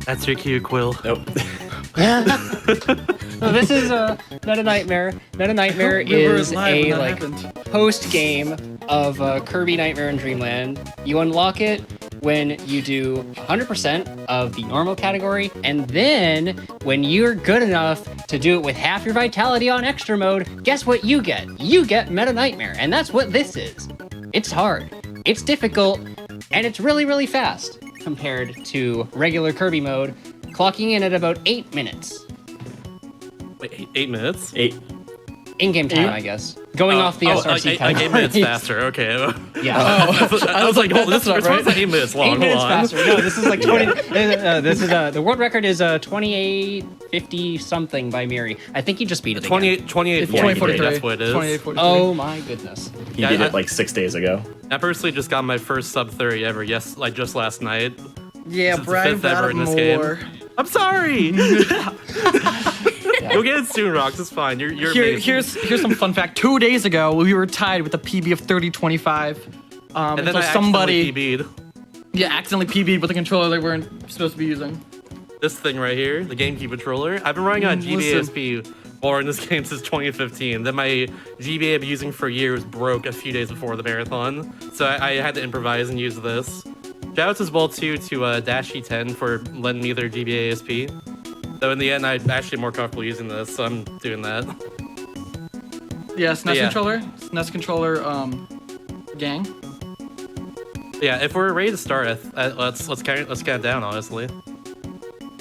That's your cue, Quill. Nope. So this is Meta Nightmare. Meta Nightmare is a post game of Kirby Nightmare in Dreamland. You unlock it when you do 100% of the normal category, and then when you're good enough to do it with half your vitality on extra mode, guess what you get? You get Meta Nightmare, and that's what this is. It's hard, it's difficult, and it's really, really fast compared to regular Kirby mode, clocking in at about 8 minutes. Wait, 8 minutes? 8. In-game time, I guess. Going off the SRC category. 8 minutes faster, okay. Yeah. I was like, hold, this is 8 minutes long. 8 minutes faster. No, this is like 20. This is the world record is 2850 something by Miri. I think he just beat it. 2843. That's what it is. 2843. Oh my goodness. He did it like 6 days ago. I personally just got my first sub 30 ever. Yes, like just last night. Yeah, Since brag it's the 5th about ever it in this more. game. I'm sorry. You'll get it soon, Rox. It's fine. You're amazing. Here's some fun fact. 2 days ago, we were tied with a PB of 3025. And then so somebody PB'd. Yeah, accidentally PB'd with a controller they weren't supposed to be using. This thing right here, the GameCube controller. I've been running on GBA SP or in this game since 2015. Then my GBA I've been using for years broke a few days before the marathon, so I had to improvise and use this. Shoutouts as well too to Dashy10 for lending me their GBA SP. So in the end, I'm actually more comfortable using this, so I'm doing that. Yeah, SNES controller. SNES controller, gang. Yeah, if we're ready to start, let's count it down, honestly.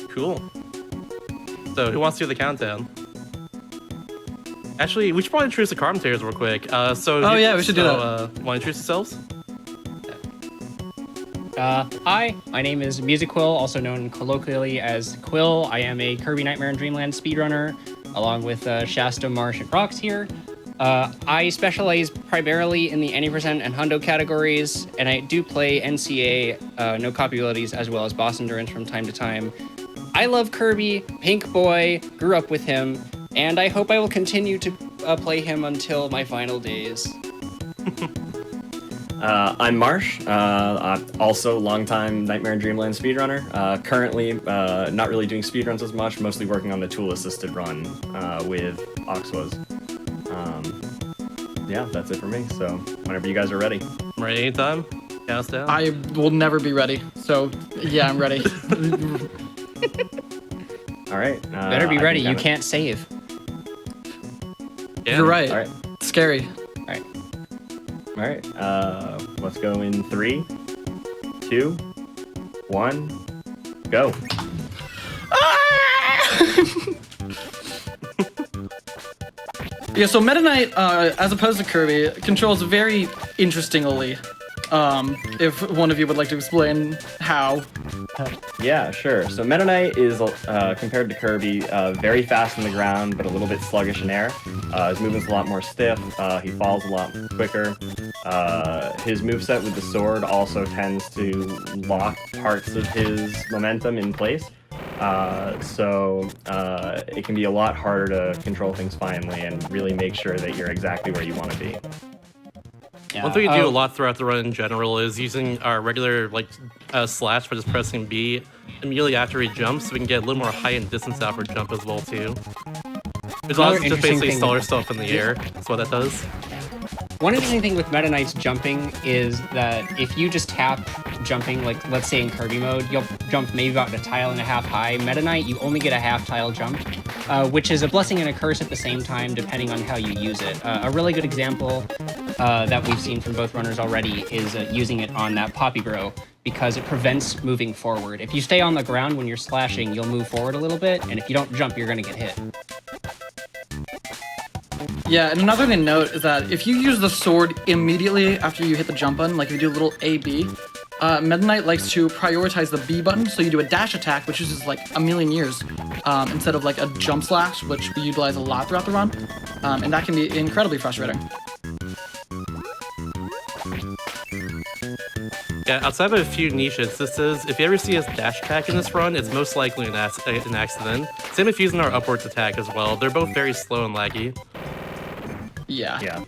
Cool. So who wants to do the countdown? Actually, we should probably introduce the commentators real quick. We should do that. Want to introduce yourselves? Hi, my name is Music Quill, also known colloquially as Quill. I am a Kirby Nightmare in Dreamland speedrunner, along with Shasta, Marsh, and Rox here. I specialize primarily in the any percent and hundo categories, and I do play NCA, no copy abilities, as well as boss endurance from time to time. I love Kirby, Pink Boy, grew up with him, and I hope I will continue to play him until my final days. I'm Marsh, also longtime Nightmare in Dreamland speedrunner. Currently, not really doing speedruns as much, mostly working on the tool-assisted run with Oxwas. Yeah, that's it for me, so whenever you guys are ready. I'm ready anytime. Count us down. I will never be ready, so yeah, I'm ready. All right. Better be ready, you can't save. Yeah. You're right. All right. It's scary. All right. Let's go in 3, 2, 1, go. Yeah, so Meta Knight, as opposed to Kirby, controls very interestingly. If one of you would like to explain how. Yeah, sure. So Meta Knight is, compared to Kirby, very fast on the ground, but a little bit sluggish in air. His movement's a lot more stiff. He falls a lot quicker. His moveset with the sword also tends to lock parts of his momentum in place. So it can be a lot harder to control things finally and really make sure that you're exactly where you want to be. Yeah. One thing we do a lot throughout the run in general is using our regular slash by just pressing B immediately after he jumps, so we can get a little more height and distance out for jump as well too. There's also just basically stall stuff in the air. That's what that does. One interesting thing with Meta Knight's jumping is that if you just tap jumping, like let's say in Kirby mode, you'll jump maybe about a tile and a half high. Meta Knight, you only get a half tile jump, which is a blessing and a curse at the same time, depending on how you use it. A really good example that we've seen from both runners already is using it on that Poppy Bro, because it prevents moving forward. If you stay on the ground when you're slashing, you'll move forward a little bit, and if you don't jump, you're going to get hit. Yeah, and another thing to note is that if you use the sword immediately after you hit the jump button, like if you do a little A-B, Meta Knight likes to prioritize the B button, so you do a dash attack, which uses like a million years, instead of like a jump slash, which we utilize a lot throughout the run, and that can be incredibly frustrating. Yeah, outside of a few niche instances, if you ever see us dash attack in this run, it's most likely an accident. Same if using our upwards attack as well. They're both very slow and laggy. Yeah. Yeah.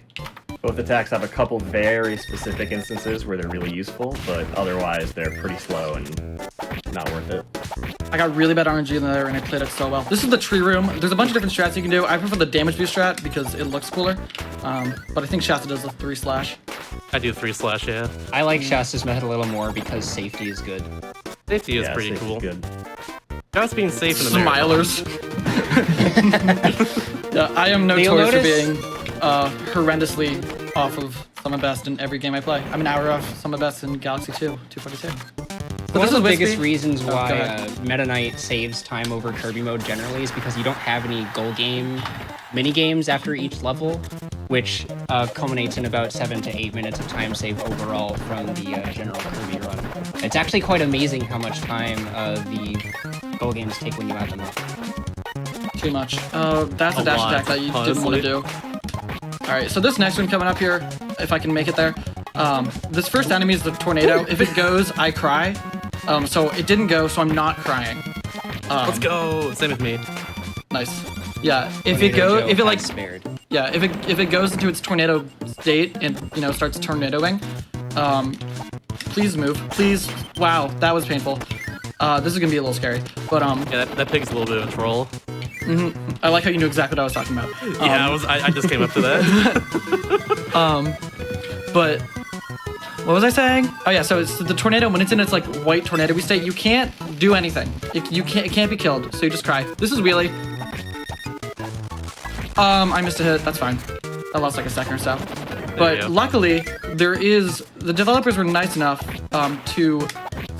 Both attacks have a couple very specific instances where they're really useful, but otherwise they're pretty slow and not worth it. I got really bad RNG in there and I played it so well. This is the tree room. There's a bunch of different strats you can do. I prefer the damage boost strat because it looks cooler. But I think Shasta does the 3/slash. I do 3/slash, yeah. I like Shasta's method a little more because safety is good. Safety is Yeah, pretty safety's cool. Good. Just being safe in the marathon. Smilers. Yeah, I am You'll notorious for notice- being horrendously off of Summon Best in every game I play. I'm an hour off Summon Best in Galaxy 2, 242. So One this of the is biggest Wispy. reasons go why ahead. Meta Knight saves time over Kirby mode generally is because you don't have any goal game mini games after each level, which culminates in about 7 to 8 minutes of time save overall from the general Kirby run. It's actually quite amazing how much time the goal games take when you add them up. Too much. That's a A dash lot, attack that you didn't want to honestly. do. Alright, so this next one coming up here, if I can make it there. This first enemy is the tornado. If it goes, I cry. So it didn't go, so I'm not crying. Let's go. Same with me. Nice. Yeah, if it goes, if it like, spared. yeah, if it goes into its tornado state and starts tornadoing, please move, please. Wow, that was painful. This is gonna be a little scary, but Yeah, that pig's a little bit of a troll. I like how you knew exactly what I was talking about. Yeah, I just came up to that. But what was I saying? Oh yeah, so it's the tornado. When it's in its like white tornado-y state, you can't do anything. It can't be killed. So you just cry. This is wheelie. I missed a hit. That's fine. I lost like a second or so. you go. But luckily, the developers were nice enough to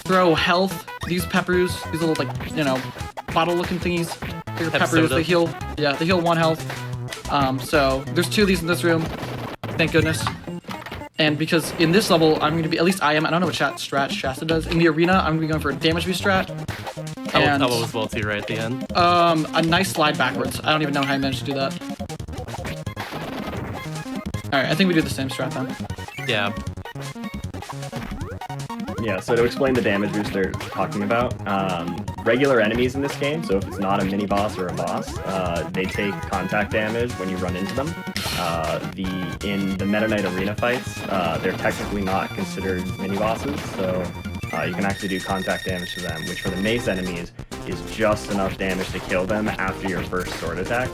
throw health. These peppers, these little like bottle-looking thingies. They're Pep peppers. soda. They heal. Yeah, they heal 1 health. So there's 2 of these in this room. Thank goodness. And because in this level, I'm going to be, at least I am, I don't know what strat Shasta does. In the arena, I'm going to be going for a damage boost strat. And I will as well too right at the end. a nice slide backwards. I don't even know how I managed to do that. Alright, I think we do the same strat then. Yeah. Yeah, so to explain the damage boost they're talking about, regular enemies in this game, so if it's not a mini boss or a boss, they take contact damage when you run into them. In the Meta Knight arena fights, they're technically not considered mini bosses, so you can actually do contact damage to them, which for the mace enemies is just enough damage to kill them after your first sword attack.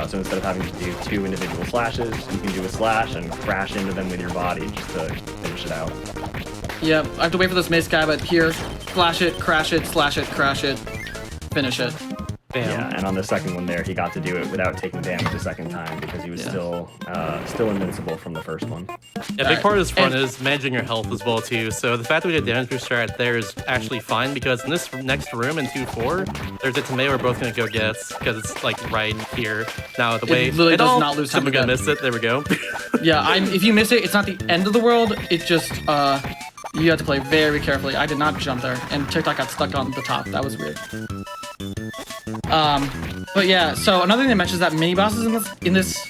So instead of having to do 2 individual slashes, you can do a slash and crash into them with your body just to finish it out. Yeah, I have to wait for this mace guy, but here, flash it, crash it, slash it, crash it, finish it. Bam. Yeah, and on the second one there, he got to do it without taking damage the second time because he was still invincible from the first one. Yeah, a big part of this run is managing your health as well too. So the fact that we did damage boost strat there is actually fine because in this next room in 2-4, there's a tomato we're both gonna go get because it's like right here. Now the way literally does not lose time someone to gonna get. miss it. There we go. Yeah, if you miss it, it's not the end of the world. It just, you have to play very carefully. I did not jump there, and TikTok got stuck on the top. That was weird. But yeah, so another thing that mentions that mini bosses in this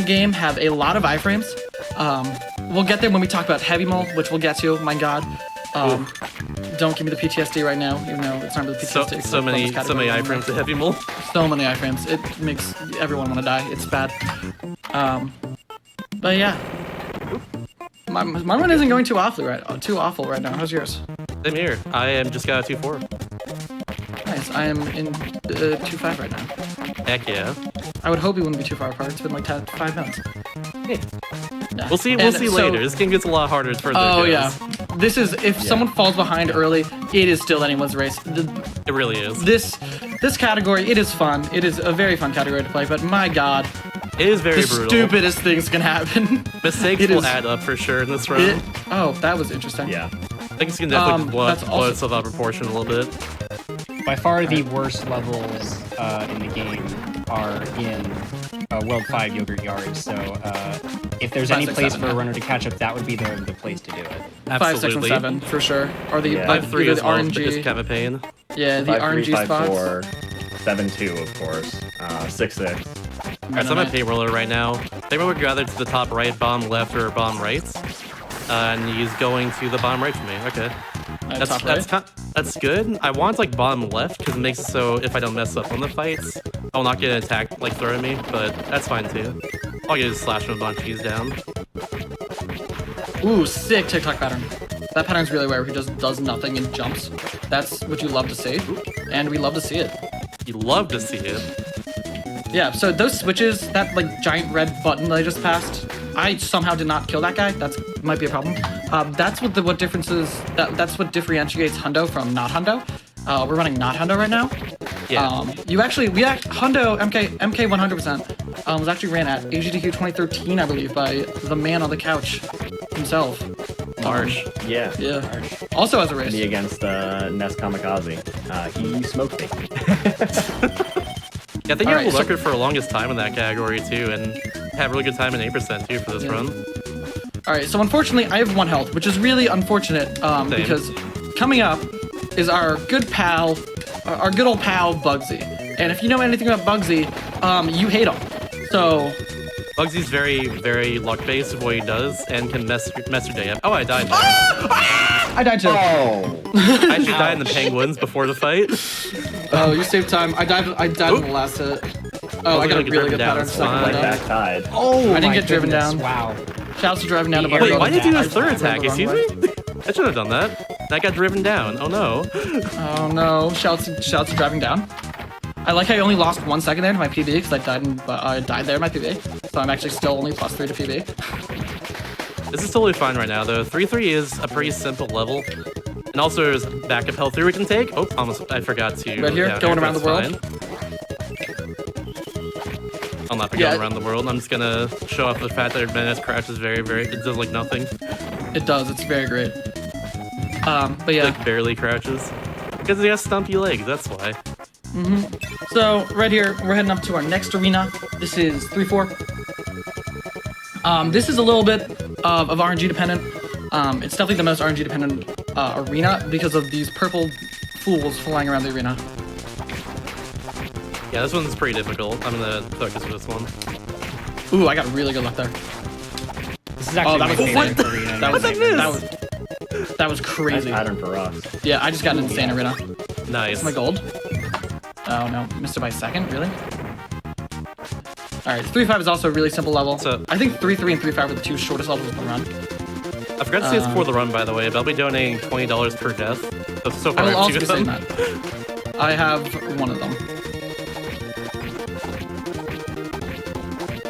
game have a lot of iframes. We'll get there when we talk about Heavy Mole, which we'll get to. My God, don't give me the PTSD right now. Even though it's not really PTSD. so many iframes to Heavy Mole. So many iframes. It makes everyone want to die. It's bad. But yeah, my one isn't going too awful right now. How's yours? Same here. I am just got a 2-4. Nice. I am in 2-5 right now. Heck yeah. I would hope we wouldn't be too far apart. It's been like 5 minutes. Yeah. We'll see And so, later. This game gets a lot harder as further Oh it goes. yeah. This is if someone falls behind early, it is still anyone's race. It really is. This category, it is fun. It is a very fun category to play, but my God, It is very the brutal. stupidest things can happen. Mistakes It will is- add up for sure in this round. Oh, that was interesting. Yeah. Things can definitely just blow that's also- itself out of proportion a little bit. By far the worst levels in the game are in World 5 Yogurt Yard, so if there's 5, any 6, place 7, for a yeah. runner to catch up, that would be the place to do it. 5, 6, and Absolutely. 7 for sure. Or the Yeah. like, 5-3 either as the well is RNG. kind of a pain. Yeah, the 5-3, RNG spots. 5-4, 7-2, of course. 6-6. Alright, so I'm at Payroller right now. Payroller would gather to the top right, bomb left, or bomb right. And he's going to the bottom right for me. Okay. Top right. That's good. I want like bottom left because it makes it so if I don't mess up on the fights, I'll not get attacked like throwing me, but that's fine too. All I get is slash him a bunch, he's down. Ooh, sick TikTok pattern. That pattern's really rare. He just does nothing and jumps. That's what you love to see, and we love to see it. You love to see it. Yeah, so those switches, that like giant red button that I just passed, I somehow did not kill that guy. That's might be a problem. That's what differences. That's what differentiates Hundo from not Hundo. We're running not Hundo right now. Yeah. Hundo MK 100% was actually ran at AGDQ 2013, I believe, by the man on the couch himself. Harsh. Yeah. Yeah. Also as a race. Me against Ness Kamikaze. He smoked me. Yeah, I think you Alright, have a so- record for the longest time in that category too, and have a really good time in 8% too for this Yeah. run. All right, so unfortunately, I have 1 health, which is really unfortunate because coming up is our good pal, our good old pal Bugsy. And if you know anything about Bugsy, you hate him. So Bugsy's very, very luck-based of what he does, and can mess your day up. Oh, I died. I died too. Oh! I actually died in the penguins before the fight. Oh, you saved time. I died in the last hit. Oh, I got a gonna get really driven good down, pattern it's second fine. one Like down. back tide. Oh, I didn't my get driven goodness, down. Wow. Shouts to driving down to Wait, Wait, why did you do I his third went the attack? wrong Excuse way. me? I should have done that. That got driven down. Oh no. Oh no! Shouts to driving down. I like how I only lost 1 second there to my PB because I died there in my PB. So I'm actually still only +3 to PB. This is totally fine right now, though. 3-3 is a pretty simple level. And also, there's backup health through we can take. Oh, almost, I forgot to. Right here, down going around that's the world. fine. I'll not be Yeah. going around the world. I'm just gonna show off the fact that Menace crashes it does like nothing. It does. It's very great. But yeah. Like barely crouches. Because he has stumpy legs, that's why. So right here, we're heading up to our next arena. This is 3-4. This is a little bit of RNG dependent. It's definitely the most RNG dependent arena because of these purple fools flying around the arena. Yeah, this one's pretty difficult. I'm gonna focus with this one. Ooh, I got really good luck there. This is actually that my was- favorite what? arena. That was What's that was Nice crazy. pattern for us. Yeah, I just got an insane arena. Nice. That's my gold. Oh no, missed it by a second. Really? All right, 3-5 is also a really simple level. So- I think 3-3 and 3-5 are the 2 shortest levels of the run. I forgot to say this before the run, by the way, but I'll be donating $20 per death. So I far, will I have also two be of saying them. that. I have one of them.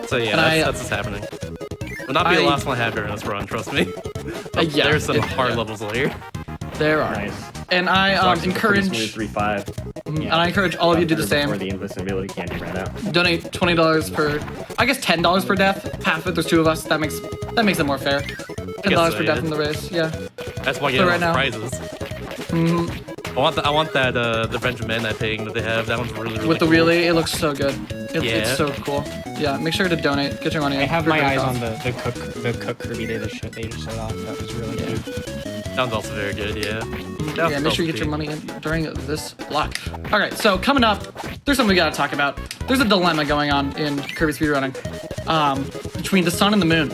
So yeah, And that's what's happening. Will not be the I- last one I have during this run, trust me. Yeah, There's some hard yeah. levels later. There are. Nice. And I Fox is a pretty encourage, smooth 3-5. and I encourage all of you to do the Before same. the invisibility candy ran out. Donate $20 per, I guess $10 per death. Half of it, there's 2 of us. That makes it more fair. $10 so, per death yeah. in the race. Yeah. That's why I So get right those now- prizes. I want that the Benjamin that thing that they have. That one's really With the cool. wheelie, it looks so good. It's Yeah. so cool. Yeah. Make sure to donate. Get your money. I have for my good eyes cause. on the cook Kirby they just showed off. That was really Yeah. cute. That one's also very good, yeah. Yeah, make sure you get your money in during this block. All right, so coming up, there's something we gotta talk about. There's a dilemma going on in Kirby speedrunning between the sun and the moon.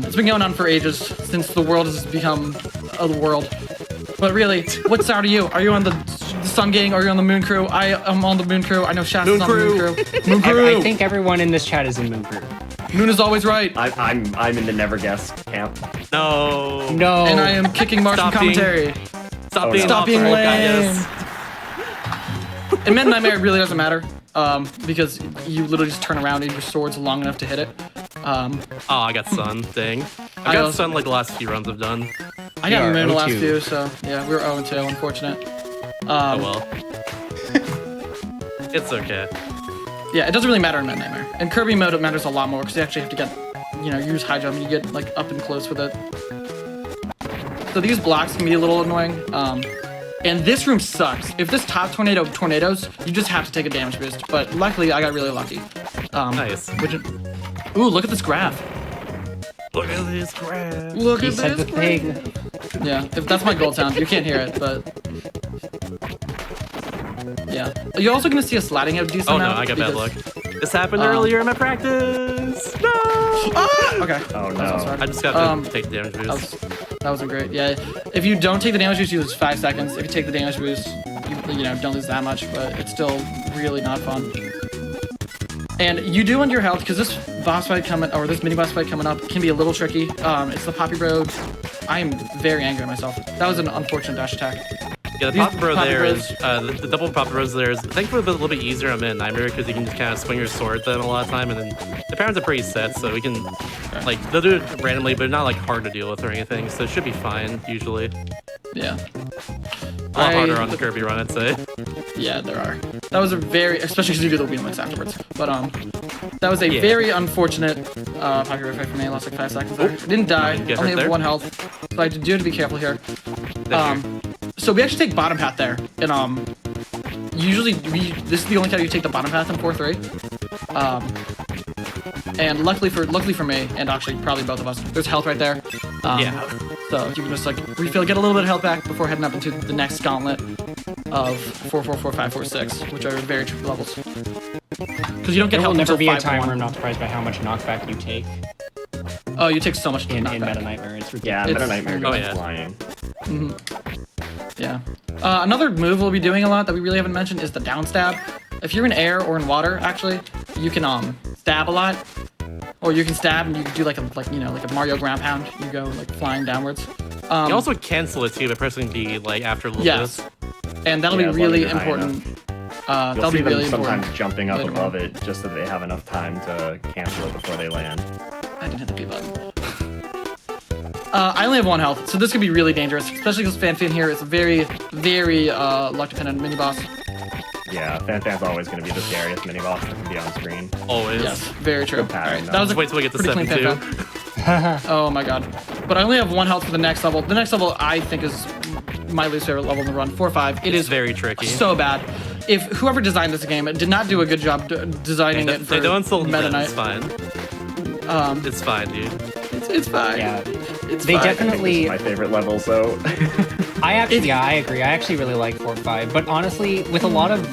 It's been going on for ages since the world has become a world. But really, what side are you? Are you on the sun gang or are you on the moon crew? I am on the moon crew. I know Shasta is on the moon crew. Moon crew. I think everyone in this chat is in Moon Crew. Moon is always right. I'm in the never guess camp. No. No. And I am kicking Martian Stop being- commentary. Stop Oh, being no. Stop being awkward, lame. guys. In Meta Nightmare, it really doesn't matter because you literally just turn around and your sword's long enough to hit it. Oh, I got sun. Dang. I I got also- sun like the last few runs I've done. I got We are moon the last 0-2. few, so yeah, we were 0-2, unfortunate. Oh well. It's okay. Yeah, it doesn't really matter in Meta Nightmare. In Kirby mode, it matters a lot more because you actually have to get, use high jump and you get like up and close with it. So these blocks can be a little annoying. And this room sucks. If this top tornado tornadoes, you just have to take a damage boost. But luckily, I got really lucky. Nice. Ooh, look at this graph. Look at this crap. Look He at said this the graph. thing. Yeah, if that's my gold sound. You can't hear it, but yeah. You're also gonna see a sliding a decent Oh no, amount I got bad luck. because- This happened earlier in my practice. No. Okay. Oh I'm so no. sorry. I just got to take the damage boost. That wasn't great. Yeah. If you don't take the damage boost, you lose 5 seconds. If you take the damage boost, you don't lose that much, but it's still really not fun. And you do want your health because this boss fight this mini boss fight coming up can be a little tricky. It's the Poppy Road. I am very angry at myself. That was an unfortunate dash attack. Yeah, the These pop throw pop there throws- is the double pop throws there is thankfully a little bit easier on Mid Nightmare because you can just kind of swing your sword at them a lot of time, and then the patterns are pretty set, so we can like they'll do it randomly, but not like hard to deal with or anything, so it should be fine usually. Yeah. A lot harder on the Kirby run, I'd say. Yeah, there are. That was a very, especially because you do the wheel mix afterwards. But that was a very unfortunate popular fight for me. I lost like 5 seconds there. I didn't die. Get Only hurt have there. 1 health. So I do have to be careful here. There. So we actually take bottom path there, and usually this is the only time you take the bottom path in 4-3. And luckily for me, and actually probably both of us, there's health right there. Yeah. So you can just like refill, get a little bit of health back before heading up into the next gauntlet of 4, 4, 4, 5, 4, 6, which are very tricky levels. Because you don't get There will health never until be a 5 time where 1. I'm not surprised by how much knockback you take Oh, you take so much in knockback. Meta Nightmare. It's ridiculous. Yeah, Meta Nightmare Oh, goes yeah. flying. Yeah. Another move we'll be doing a lot that we really haven't mentioned is the down stab. If you're in air or in water, actually, you can stab a lot, or you can stab and you can do like a Mario ground pound. You go like flying downwards. You can also cancel it too by pressing D like after a little Yes, and that'll Yeah, be as long as really you're high important. You'll That'll see be them really sometimes important. jumping up later above on. it just so that they have enough time to cancel it before they land. I didn't hit the B button. I only have 1 health, so this could be really dangerous, especially because Fan here is a very, very luck dependent mini boss. Yeah, Fan's always going to be the scariest mini boss that can be on screen. Always. Yes, very true. Good pattern, Alright, though. that was a Just wait till we get to pretty clean 7-2. Fan. Oh my god. But I only have 1 health for the next level. The next level I think is my least favorite level in the run, 4-5. It is very tricky. so bad. If whoever designed this game did not do a good job designing it for They don't insult Meta them, it's Knight, fine. It's fine, dude. it's fine. Yeah, It's they fine. I think this definitely. is my favorite level, so... I agree. I actually really like 4-5, but honestly, with a lot of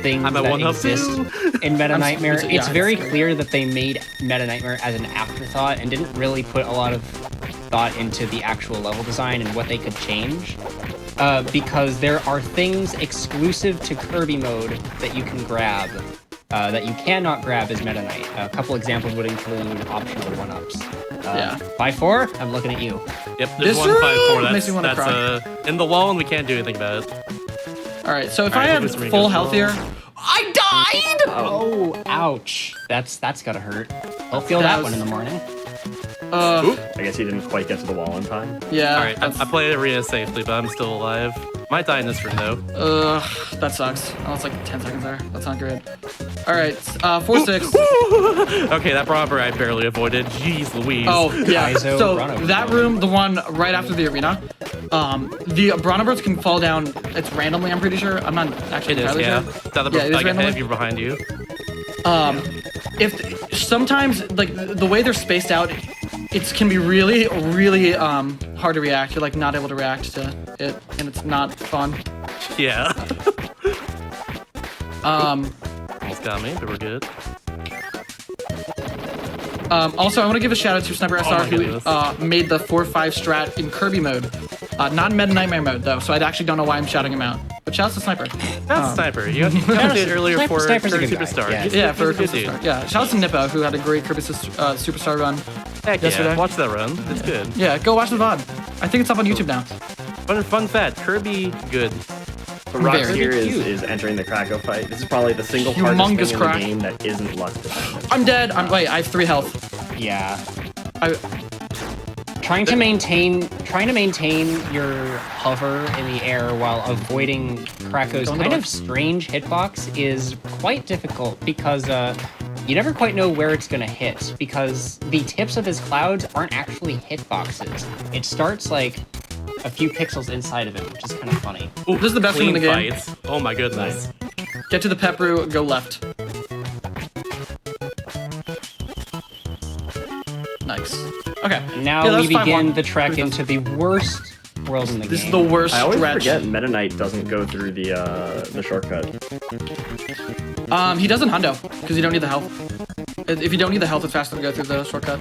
things I'm at that 1 health exist too. in Meta Nightmare, yeah, it's very scary. clear that they made Meta Nightmare as an afterthought and didn't really put a lot of thought into the actual level design and what they could change. Because there are things exclusive to Kirby mode that you can grab that you cannot grab as Meta Knight. A couple examples would include optional 1-ups. Yeah. 5-4, I'm looking at you. Yep, This there's 1-5-4. room makes That's me wanna in the wall, and we can't do anything about it. All right, so if All I right, had this ring full goes health well. here, I died. Oh, ouch. That's gotta hurt. I'll feel That that was- one in the morning. I guess he didn't quite get to the wall in time. Yeah. All right, that's- I played arena safely, but I'm still alive. Might die in this room though. that sucks. I lost like 10 seconds there. That's not good. All right, 4-6. Okay, that robber I barely avoided. Jeez Louise. Oh yeah. Kaizo So Brano. that room, the one right after the arena, the Brana birds can fall down. It's randomly. I'm pretty sure. I'm not actually It is, entirely yeah. sure. The other Yeah, it is like ahead randomly. of you, behind you. If sometimes like the way they're spaced out, it can be really, really hard to react. You're like not able to react to it, and it's not fun. Yeah. Um, Almost got me, but we're good. Also, I want to give a shout out to Sniper SR my goodness. who made the 4-5 strat in Kirby mode. Not in Meta Nightmare mode though, so I actually don't know why I'm shouting him out. But shouts to Sniper. That's Sniper. You commented earlier for Sniper's a Kirby good guy, Superstar. yeah. Yeah, for He's a Kirby good Superstar. Yeah, shouts to Nippo who had a great Kirby Superstar run. Heck yesterday. yeah, watch that run. It's good. Yeah, go watch the VOD. I think it's up on YouTube now. Fun fact, Kirby, good. The Rock Very here cute. is entering the Krakow fight. This is probably the single hardest Humongous thing in crack. the game that isn't luck dependent. I'm dead. Wait, I have 3 health. Yeah. I, Trying to maintain your hover in the air while avoiding Krakow's Don't kind know. of strange hitbox is quite difficult because you never quite know where it's going to hit because the tips of his clouds aren't actually hitboxes. It starts like a few pixels inside of it, which is kind of funny. Ooh, This is the best one in the clean game. fights. Oh my goodness. Get to the Pepru, go left. Nice. Okay. Now Yeah, that we was 5-1. begin the trek Pretty into the worst world in the This is game. the worst I always stretch. forget Meta Knight doesn't go through the shortcut. He doesn't hundo because you don't need the health. If you don't need the health, it's faster to go through the shortcut.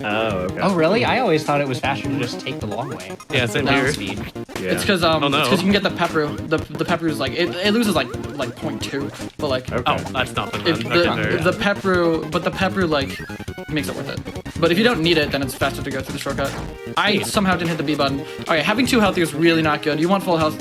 Oh, okay. Oh, really? I always thought it was faster to just take the long way. Yeah, same No. here. Speed. Yeah. It's because no. you can get the pepper. The pepper is like it loses like 0.2, but like Okay. Oh, that's nothing if then. the Okay, the pepper like makes it worth it. But if you don't need it, then it's faster to go through the shortcut. I somehow didn't hit the B button. Okay, having 2 health here is really not good. You want full health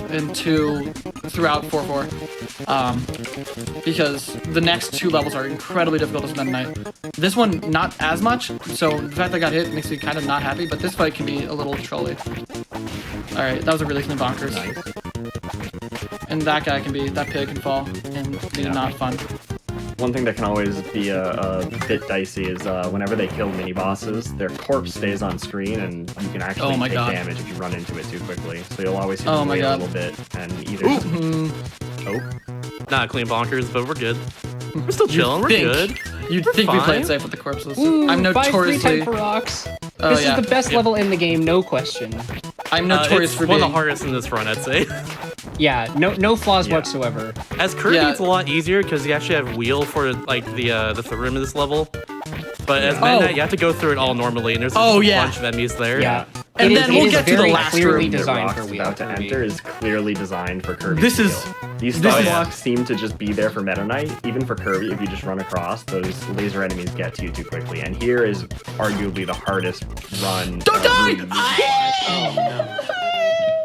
throughout 4-4. Because the next 2 levels are incredibly difficult as Meta Knight. This one, not as much, so the fact that I got hit makes me kind of not happy, but this fight can be a little trolly. Alright, that was a really clean bonkers. And that pig can fall, and be not fun. One thing that can always be a bit dicey is whenever they kill mini bosses, their corpse stays on screen, and you can actually take damage if you run into it too quickly. So you'll always have to wait a little bit and either. Not clean bonkers, but we're good. We're still chilling. We're good. You'd We're think we fine. played safe with the corpses. Ooh, I'm 5-3 notoriously. time for rocks. Oh, This yeah. is the best level in the game, no question. I'm notorious It's for one being. of the hardest in this run, I'd say. Yeah, no flaws Yeah. whatsoever. As Kirby, Yeah. it's a lot easier because you actually have wheel for like the room in this level. But as Meta Knight, you have to go through it all normally, and there's a bunch of enemies there. Yeah. And It then is- we'll it is get to the very last clearly room. The designed rocks for wheel about to Kirby. enter is clearly designed for Kirby. This is- These this stun is- blocks seem to just be there for Meta Knight. Even for Kirby, if you just run across, those laser enemies get to you too quickly. And here is arguably the hardest run. Don't die!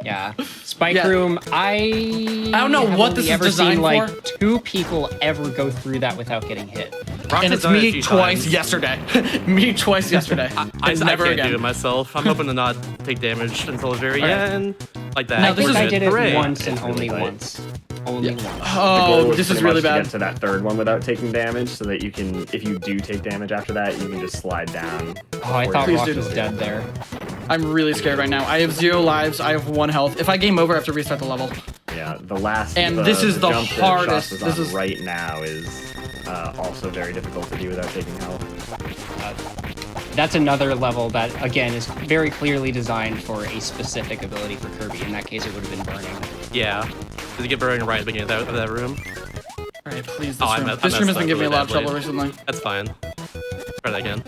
Yeah. Spike Yeah. Room, I don't know have what only this is ever designed seen like for. 2 people ever go through that without getting hit. Rox And has it's done it a me few twice times. yesterday. Me twice yesterday. I And never can't again. do it myself. I'm hoping to not take damage until the very Alright. end. Like that. Now, I this think is- I did it Hooray. once and It's really only tight. once. Only once. The goal Oh, was this is pretty really much to bad. get to that 3rd one without taking damage, so that you can, if you do take damage after that, you can just slide down. Oh, I thought Please Rock do. was dead there. I'm really scared right now. I have 0 lives. I have 1 health. If I game over, I have to restart the level. Yeah, the last. And this is the jump that hardest- Shots is this on is- right now is also very difficult to do without taking health. That's another level that, again, is very clearly designed for a specific ability for Kirby. In that case, it would have been Burning. Yeah. Did you get burned right at the beginning of that room? Alright, please. Oh, I This room, messed this room has up been giving me a really lot of trouble badly. recently. That's fine. Try that again.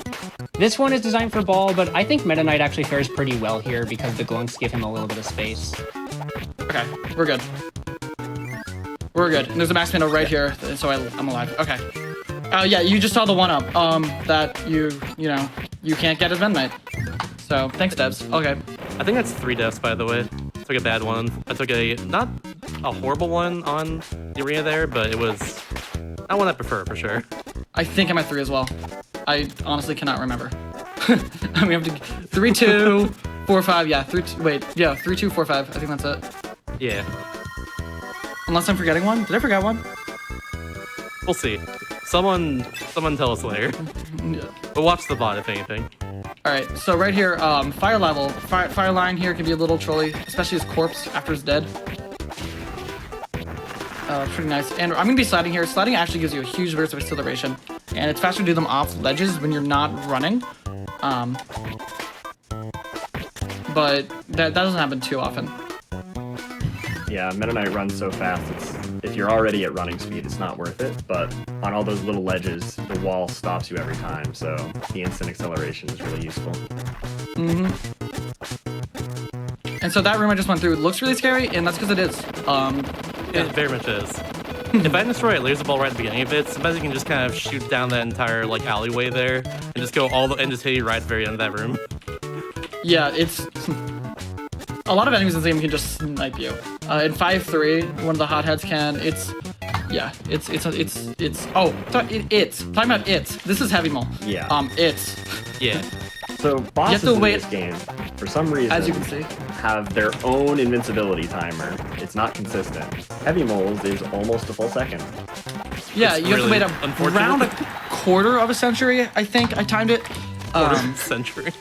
This one is designed for Ball, but I think Meta Knight actually fares pretty well here because the glunks give him a little bit of space. Okay, we're good. We're good. And there's a max mana right here, so I'm alive. Okay. Yeah, you just saw the 1-up. That you can't get as Meta Knight. So thanks, devs. Okay. I think that's 3 deaths, by the way. I took a bad one. I took not a horrible one on the arena there, but it was not one I prefer for sure. I think I'm at 3 as well. I honestly cannot remember. We have to 3, 2, 4, 5. Yeah, 3. Wait, yeah, 3, 2, 4, 5. I think that's it. Yeah, Unless I'm forgetting one. Did I forget one? we'll see. Someone tell us later. Yeah. But watch the bot if anything. All right. So right here, fire level, fire line here can be a little trolly, especially his corpse after he's dead. Pretty nice. And I'm gonna be sliding here. Sliding actually gives you a huge burst of acceleration, and it's faster to do them off ledges when you're not running. But that doesn't happen too often. Yeah, Meta Knight runs so fast, if you're already at running speed, it's not worth it, but on all those little ledges, the wall stops you every time, so the instant acceleration is really useful. And so that room I just went through looks really scary, and that's because it is. It very much is. If I destroy a laser ball right at the beginning of it, sometimes you can just kind of shoot down that entire like alleyway there and just go and just hit you right at the very end of that room. Yeah, it's a lot of enemies in this game can just snipe you. In 5-3, one of the hotheads can. It's talking about it. This is heavy mole. Yeah. It's Yeah. So bosses to in wait- this game, for some reason, as you can see. have their own invincibility timer. It's not consistent. Heavy moles is almost a full second. Yeah, It's you have to really wait unfortunate. around a quarter of a century. I think I timed it. Century.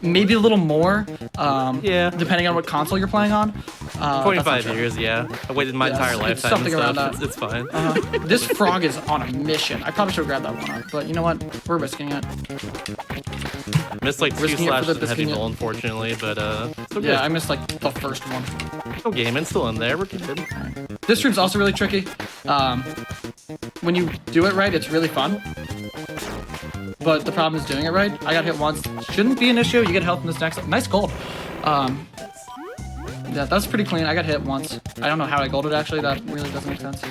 Maybe a little more. Yeah. Depending on what console you're playing on. 25 years, yeah. I waited my entire it's lifetime something and around stuff. that. It's fine. This frog is on a mission. I probably should have grabbed that one up, but you know what? We're risking it. Missed like 2 risking it for the slashes and heavy biscuit. roll, unfortunately, but it's okay. Yeah, I missed like the first one. No game, it's still in there. We're good. This room's also really tricky. When you do it right, it's really fun. but the problem is doing it right. I got hit once. Shouldn't be an issue. You get health in this next. Nice gold. Yeah, that's pretty clean. I got hit once. I don't know how I golded actually. That really doesn't make sense.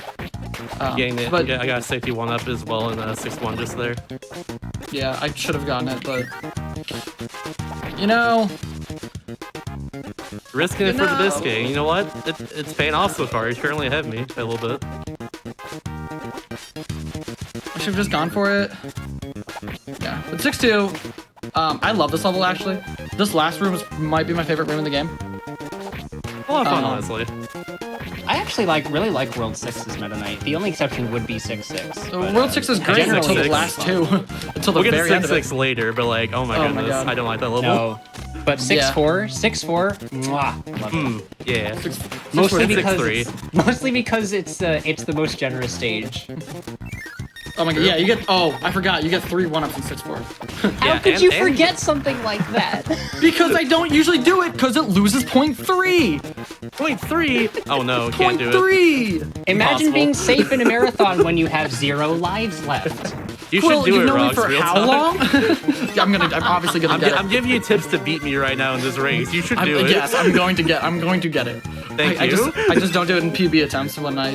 Gained it. But Yeah, I got a safety 1-up as well in 6-1 just there. yeah, I should have gotten it, but you know, Risking it for the biscuit. You know what? It's paying off so far. He's currently ahead of me by a little bit. I should have just gone for it. Yeah, but 6-2. I love this level actually. This last room might be my favorite room in the game. A lot of fun, honestly. I actually really like World 6's Meta Knight. The only exception would be 6-6. World 6 is great until the 6. last two. Until the We'll get very to end of it. 6-6 later, but like, oh my Oh my goodness, God. I don't like that level. No, but 6-4, 6-4, mwah, love it. Yeah. Mostly 6-4, because 6-3. mostly because it's the most generous stage. Oh my god, yeah, you get, oh, I forgot, you get 3 1-ups in 6-4. How Yeah, could and- you and- forget something like that? Because I don't usually do it, because it loses 0.3. 0.3. Oh no, can't do it. 0.3. Imagine Impossible. being safe in a marathon when you have 0 lives left. You Quill, should do you've it, known me Rox, for real how talk. long? Yeah, I'm obviously gonna get it. I'm giving you tips to beat me right now in this race. You should do it. Yes, I'm going to get it. Thank I you. just don't do it in PB attempts when I,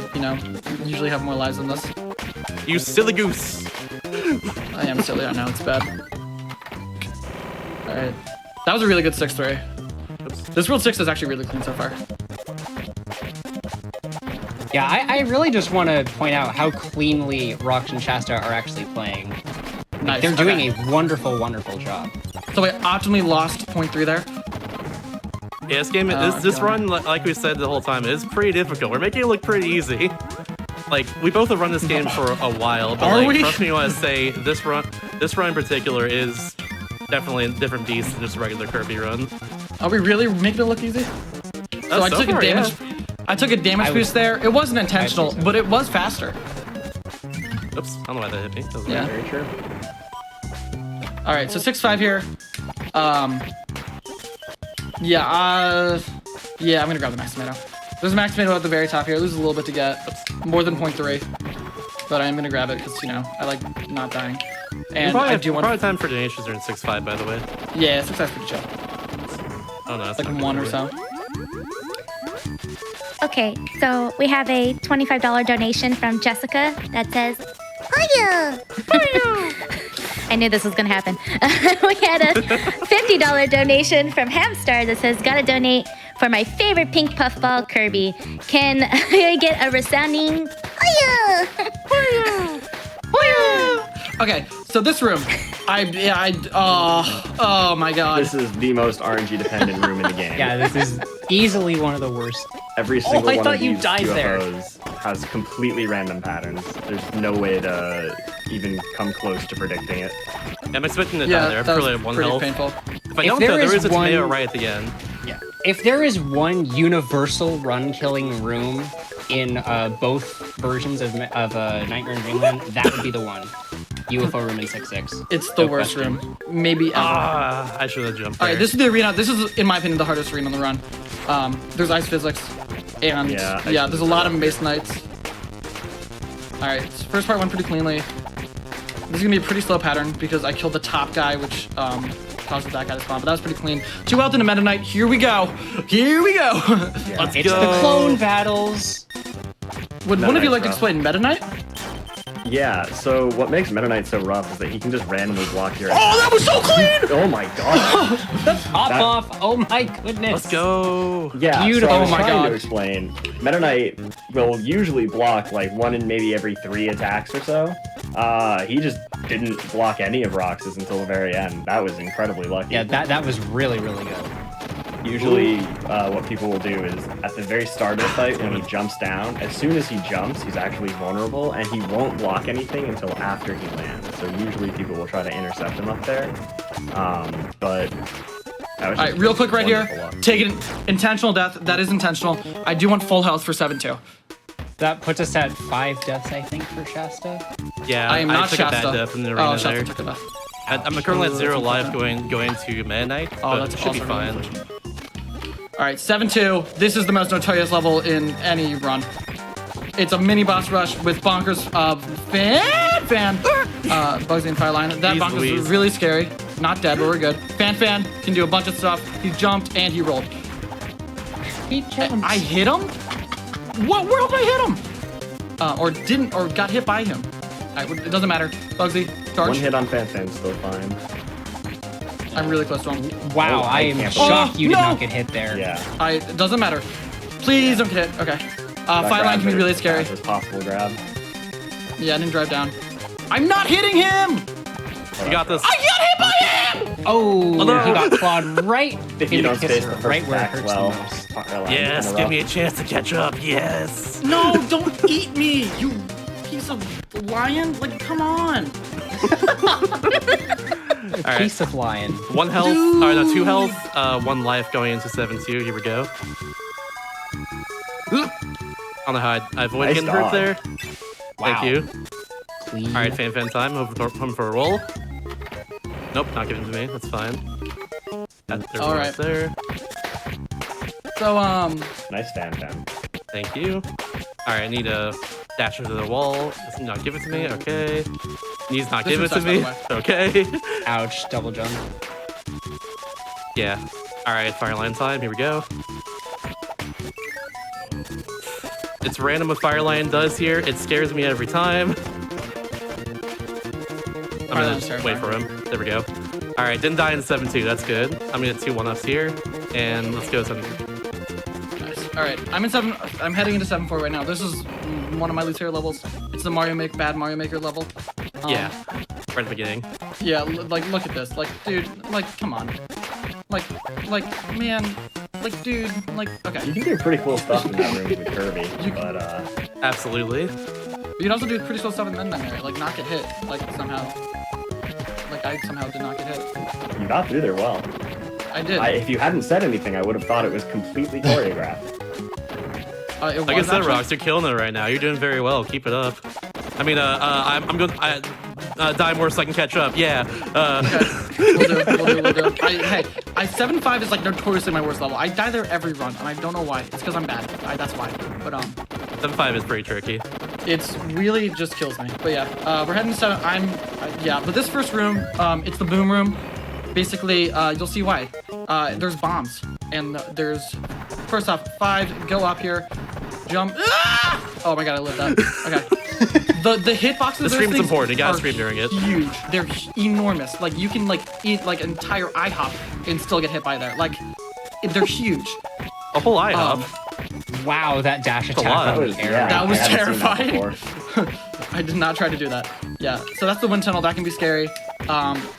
usually have more lives than this. You silly goose. I am silly, I know, it's bad. Alright. That was a really good 6-3. This World 6 is actually really clean so far. Yeah, I really just want to point out how cleanly Rox and Shasta are actually playing. Nice. They're doing okay. a wonderful, wonderful job. So I optimally lost 0.3 there. Yeah, this game, this run, like we said the whole time, is pretty difficult. We're making it look pretty easy. Like, we both have run this game for a while, but Are like, we? trust me when I say this run in particular is definitely a different beast than just a regular Kirby run. Are we really making it look easy? So I So took a far, damage. yeah. I took a damage boost there. It wasn't intentional, so. but it was faster. Oops, I don't know why that hit me. That was Yeah. weird. Very true. All right, so 6-5 here. Yeah, I'm gonna grab the max tomato. There's a max tomato at the very top here. Loses a little bit to get. More than 0.3. But I'm gonna grab it because, I like not dying. And I do want probably time for donations are in 6-5, by the way. Yeah, 6-5's pretty chill. Oh no, that's Like not 1 or good. so. Okay, so we have a $25 donation from Jessica that says, Hiya! I knew this was gonna happen. We had a $50 donation from Hamstar that says, gotta donate for my favorite pink puffball, Kirby. Can I get a resounding Hiya! Okay, so this room, oh my god. This is the most RNG dependent room in the game. Yeah, this is easily one of the worst. Every single I one thought of you these died there. UFOs has completely random patterns. There's no way to even come close to predicting it. I'm expecting to die Yeah, there. I'm that probably was at 1 pretty health. painful. If I If don't there know, there is is a tomato one- right at the end. Yeah. If there is one universal run-killing room in both versions of Nightmare in Dreamland, that would be the one. UFO room in 6-6. It's the No worst question. room, maybe ever. I should have jumped All there. right, this is the arena. This is, in my opinion, the hardest arena on the run. There's ice physics, and Yeah, yeah, ice there's a lot of Mason Knights. All right, so first part went pretty cleanly. This is gonna be a pretty slow pattern because I killed the top guy, which causes that guy to spawn. But that was pretty clean. 2 health in a Meta Knight. Here we go. Here we go. Let's It's go. the clone battles. Would Meta one of you Knight's like to rough. explain Meta Knight? Yeah, so what makes Meta Knight so rough is that he can just randomly block your Oh, that was so clean. Oh my god! Pop That- off. Oh my goodness. Let's go. Yeah, Beautiful. so I was Oh my trying God. to explain. Meta Knight will usually block like 1 in maybe every 3 attacks or so. He just didn't block any of Rox's until the very end. That was incredibly lucky. Yeah, that was really, really good. Usually, what people will do is at the very start of the fight, when he jumps down, as soon as he jumps, he's actually vulnerable, and he won't block anything until after he lands. So usually people will try to intercept him up there. But that was All right, just real quick right here. wonderful luck. Take an intentional death. That is intentional. I do want full health for 7-2. That puts us at 5 deaths, I think, for Shasta. Yeah, I am not took Shasta. a bad death in the arena Oh, Shasta there. took a death. I'm currently at 0 life going to Meta Knight, Oh, but that's it should be also really fine. unfortunate. All right, 7-2. This is the most notorious level in any run. It's a mini boss rush with bonkers of fan Fan, Bugsy and Fireline. That Jeez bonk was Louise. really scary. Not dead, but we're good. Fan can do a bunch of stuff. He jumped and he rolled. He jumped. I hit him? What world did I hit him? Or didn't, or got hit by him. It doesn't matter. Bugsy, charge. One hit on Fan's still fine. I'm really close to him. Wow, Oh, I I am can't shocked you did no! not get hit there. Yeah. It doesn't matter. Please don't get hit. Okay. Fireline can be really scary. Fastest possible grab. Yeah, I didn't drive down. I'm not hitting him! You got this. I got hit by him! Oh, no. he got clawed right If in you the don't space kisser, the first right where it attack hurts well. the most. Yes, give me a chance to catch up. Yes. No, don't eat me, you piece of lion. Like, come on. All right. Piece of lion. 1 health. Oh, no, 2 health. 1 life going into 7-2. Here we go. I don't know how I avoided Nice getting hurt dodge. there. Wow. Thank you. Clean. All right, Fan time. Home for a roll. Nope, not giving to me. That's fine. There's All one right. there. So, Nice Fan. Thank you. All right, I need a dash into the wall. Does he not give it to me? Okay. He's not This giving it was to nice, me. Okay. Ouch, double jump. Yeah. All right, Fireline time. Here we go. It's random what Fireline does here. It scares me every time. I'm Fireline's gonna wait terrifying. for him. There we go. All right, didn't die in 7-2. That's good. I'm gonna get 2 1-ups here, and let's go 7. nice. All right, I'm heading into 7-4 right now. This is one of my least favorite levels. It's the bad Mario Maker level. Yeah, right at the beginning. Yeah, like, look at this. Like, dude, like, come on. Like, man. Like, dude, like, okay. You can do pretty cool stuff in that room with Kirby, but Absolutely. But you can also do pretty cool stuff in Midnight Mario, like not get hit, like somehow. Like I somehow did not get hit. you got through there well. I did. If you hadn't said anything, I would have thought it was completely choreographed. It Like I was said, actually- Rox, you're killing it right now. You're doing very well. Keep it up. I mean, I'm going to die more so I can catch up. Yeah. We'll do. Hey, 7-5 is like notoriously my worst level. I die there every run, and I don't know why. It's because I'm bad. That's why. But 7-5 is pretty tricky. it's really just kills me. But yeah, we're heading to 7. But this first room, it's the boom room. Basically, you'll see why. There's bombs, and there's first off 5. Go up here, jump. Ah! Oh my god, I lived that. Okay. The hitboxes. The of those scream's things important. You gotta are scream during it. Huge. They're enormous. Like you can like eat like an entire IHOP and still get hit by there. Like they're huge. A whole eye Um, up. Wow, that dash a attack lot. on That the was, air. yeah, That was I haven't seen that terrifying. before. I did not try to do that. Yeah. So that's the wind tunnel. That can be scary.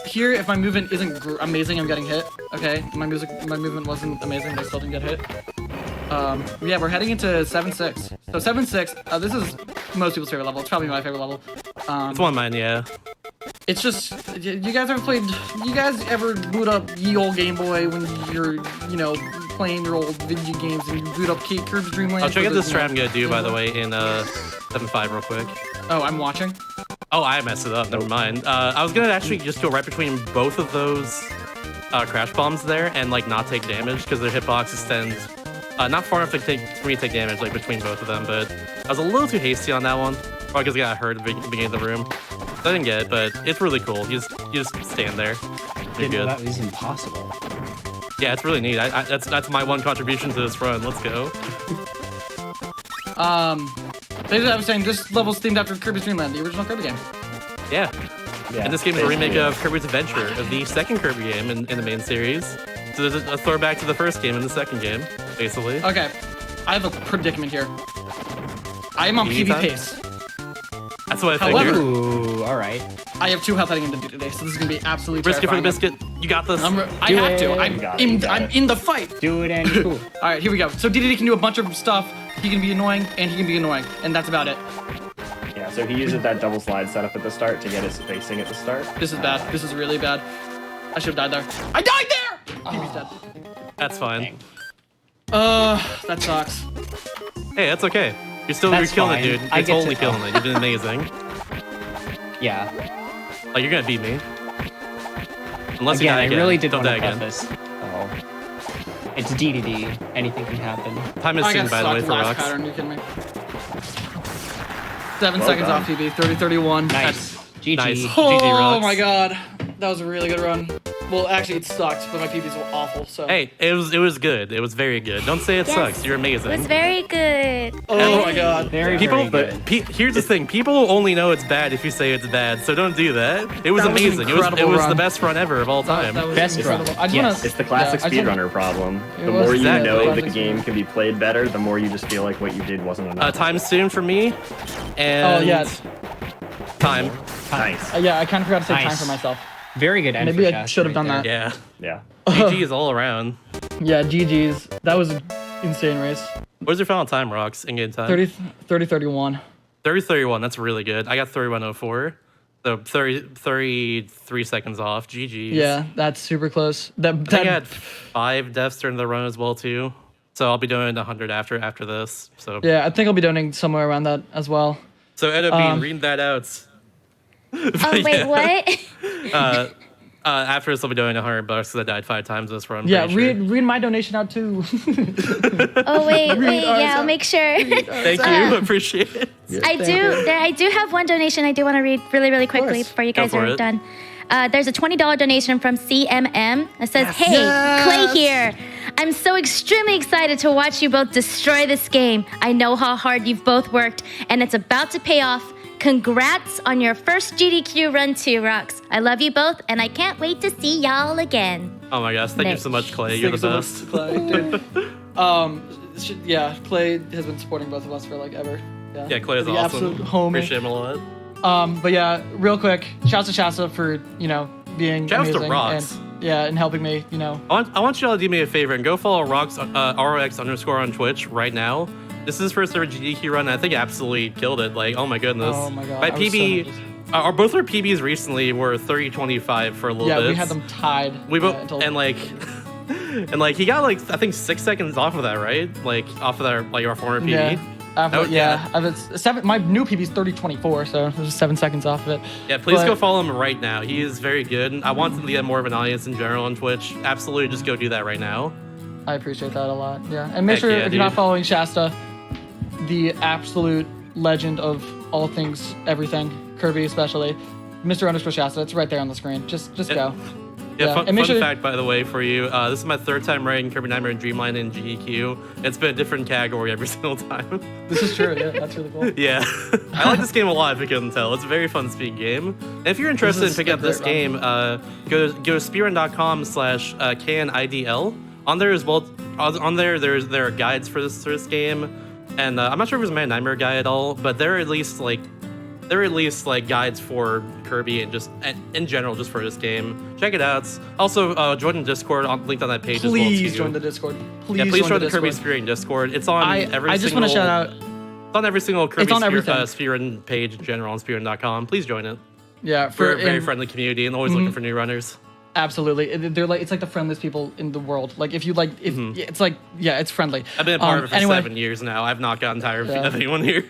Here, if my movement isn't amazing, I'm getting hit. Okay. My movement wasn't amazing, but I still didn't get hit. Yeah, we're heading into 7-6. So 7-6. This is most people's favorite level. It's probably my favorite level. It's one of mine, yeah. It's just, you guys ever boot up ye old Game Boy when you're, playing your old video games and you boot up Kirby's Dream Land? I'll check out for this the, strat I'm gonna do, by the way, in 7-5 real quick. Oh, I'm watching. Oh, I messed it up. Never mind. I was gonna actually just go right between both of those crash bombs there and like not take damage because their hitbox extends not far enough for me to take damage like between both of them. But I was a little too hasty on that one, probably because I got hurt at the beginning of the room. So I didn't get it, but it's really cool. You just stand there. You're Didn't know good. that was impossible. Yeah, it's really neat. That's my one contribution to this run. Let's go. Basically, I was saying this level's themed after Kirby's Dream Land, the original Kirby game. Yeah. Yeah, And this game is a remake basically, of Kirby's Adventure, of the second Kirby game in the main series. So there's a throwback to the first game in the second game, basically. Okay, I have a predicament here. I am on You need PB time? pace. That's what I However- figured. Ooh, all right. I have 2 health heading into today, so this is gonna be absolutely Risk it for the terrifying. biscuit. You got this. I Do have to. it. I'm You got it, you got I'm it. in the fight. Do it and cool. All right, here we go. So DDD can do a bunch of stuff. He can be annoying, and he can be annoying, and that's about it. Yeah, so he uses that double slide setup at the start to get his spacing at the start. This is bad. This is really bad. I should have died there. I died there! PB's dead. That's fine. That sucks. Hey, that's okay. You're That's killing fine. it, dude. I You're get totally to- killing it. You're doing amazing. Yeah. Like, you're gonna beat me. Unless Again, you die I again. really did Don't want die to again. preface. Oh. It's DDD. Anything can happen. Time is I soon, got by the way, sucked for last Rocks. pattern. You kidding me? 7 Well seconds done. off PB. 30-31. Nice. GG. Nice. Oh GG rocks. my god, that was a really good run. Well, actually, it sucked, but my PBs were awful. So. Hey, it was good. It was very good. Don't say it Yes. sucks. You're amazing. It was very good. Oh my god. Very, People, very good. here's the thing. People only know it's bad if you say it's bad, so don't do that. It was That was an amazing. It was incredible the run. best run ever of all time. That was Best incredible. run. I just Yes. wanna, It's the classic yeah, I just wanna- speedrunner problem. It The was more you exactly. know classic the game can be played better, the more you just feel like what you did wasn't enough. Time soon for me, and yeah. time. Nice. Yeah, I kind of forgot to say time Nice. for myself. Very good end Maybe for I Shasta should have right done there. that. Yeah. Yeah. GG is all around. Yeah, GG's. That was an insane race. What was your final time, Rocks? In game time? 30-31. 30-31. That's really good. I got 31:04. So 33 seconds off. GG. Yeah, that's super close. I think I had 5 deaths during the run as well too. So I'll be doing 100 after this. So Yeah, I think I'll be donating somewhere around that as well. So Edobean, read that out. Oh, wait, what? After this, I'll be doing $100 because I died 5 times this run. Yeah, pretty sure. read my donation out too. Oh, wait. Yeah, I'll make sure. Thank you. Appreciate it. I do have one donation I do want to read really, really quickly course. before you Go guys for are it. done. There's a $20 donation from CMM. It says, "Hey, Clay here. I'm so extremely excited to watch you both destroy this game. I know how hard you've both worked, and it's about to pay off. Congrats on your first GDQ run too, Rocks. I love you both, and I can't wait to see y'all again." Oh my gosh. Thank you so much, Clay. You're the Thanks so best. much, Clay. Yeah, Clay has been supporting both of us for like ever. Yeah, Clay is The awesome. absolute homie. Appreciate him a lot. But yeah, real quick, shouts to Shasta for being Shouts to amazing Rocks. and helping me. I want you all to do me a favor and go follow Rocks ROX_ on Twitch right now. This is his first ever GDQ run. And I think he absolutely killed it. Like, oh my goodness. Oh my god. My I was so PB, nervous. both our PBs recently were 30-25 for a little bit. Yeah, we had them tied. We both until- and like, and like he got like I think 6 seconds off of that, right? Like off of that, like our former PB. Yeah. After, Oh, yeah, I was my new PB is 30-24, so it was 7 seconds off of it. Yeah, please But- go follow him right now. He is very good. I want him to get more of an audience in general on Twitch. Absolutely, just go do that right now. I appreciate that a lot. Yeah, and make Heck sure yeah, if you're not dude. following Shasta, the absolute legend of all things, everything, Kirby especially, Mr. Shasta. It's right there on the screen. Just go. Yeah, Yeah, fun, and make fun sure- fact, by the way, for you. This is my 3rd time writing Kirby Nightmare and Dreamline in GEQ. It's been a different category every single time. This is true. Yeah, that's really cool. Yeah. I like this game a lot, if you couldn't tell. It's a very fun speed game. And if you're interested in is picking a up this great game, go to speedrun.com/KNIDL. On there as well, on there are guides for this game. And I'm not sure if there's a Man Nightmare guide at all, but there are at least like guides for Kirby and just in general just for this game. Check it out. Also, join the Discord linked on that page as well Please too. join the Discord. Please, Yeah, please join the Kirby Discord. Speedrun Discord. It's on every I just single. want to shout out. It's on every single Kirby It's on everything. Speedrun page in general on speedrun.com. Please join it. Yeah, We're a very and- friendly community and always looking for new runners. Absolutely, they're like it's like the friendliest people in the world. Like if you like, if it's like it's friendly. I've been a part of it for anyway, 7 years now. I've not gotten tired Yeah. of anyone here.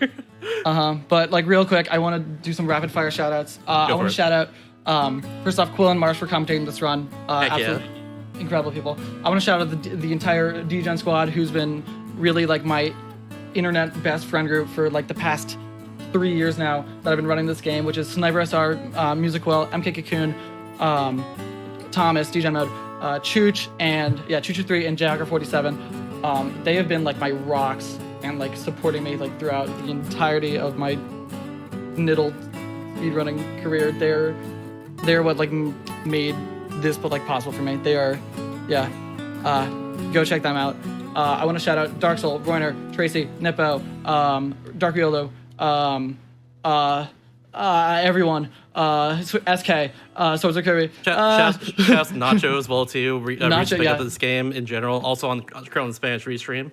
But like real quick, I want to do some rapid fire shout outs. I for want it. to shout out first off Quill and Marsh for commentating this run. Heck yeah. Absolute incredible people. I want to shout out the entire DGen squad who's been really like my internet best friend group for like the past 3 years now that I've been running this game, which is Sniper SR, Music-Well, MK Cocoon, Thomas, DGen Mode, Chooch, and Chooch3 and Jagger47. They have been like my rocks and like supporting me like throughout the entirety of my niddled speedrunning career. They're what like made this like possible for me. They are, go check them out. I want to shout out Dark Soul, Roiner, Tracy, Nippo, Dark Riolo, everyone, SK, Swords of Kirby. Shouts Nacho as well too. Nacho, Pick yeah. up this game in general. Also on current Spanish restream.